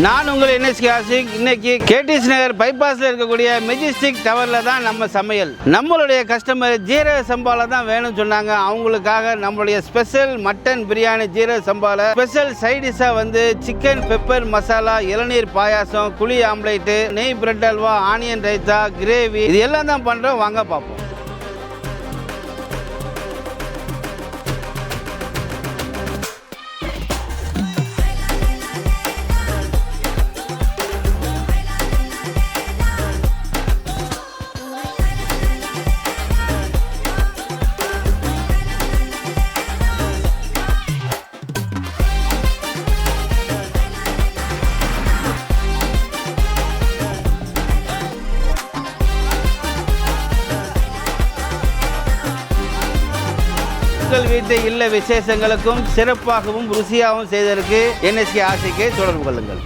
நான் உங்கள் என்எஸ்கே ஆசிக். இன்னைக்கு கேடிசி நகர் பைபாஸ்ல இருக்கக்கூடிய மெஜிஸ்டிக் டவர்ல தான் நம்ம சமையல். நம்மளுடைய கஸ்டமர் ஜீரக சம்பால தான் வேணும்னு சொன்னாங்க. அவங்களுக்காக நம்மளுடைய ஸ்பெஷல் மட்டன் பிரியாணி ஜீரக சம்பால ஸ்பெஷல் சைடிஷா வந்து சிக்கன் பெப்பர் மசாலா, இளநீர் பாயாசம், குழி ஆம்லேட்டு, நெய் bread halwa, onion raita, gravy, இது எல்லாம் தான் பண்றோம். வாங்க பார்ப்போம். உங்கள் வீட்டு இல்ல விசேஷங்களுக்கும் சிறப்பாகவும் ருசியாகவும் செய்ததற்கு என்எஸ்கே ஆசைக்கு தொடர்பு கொள்ளுங்கள்.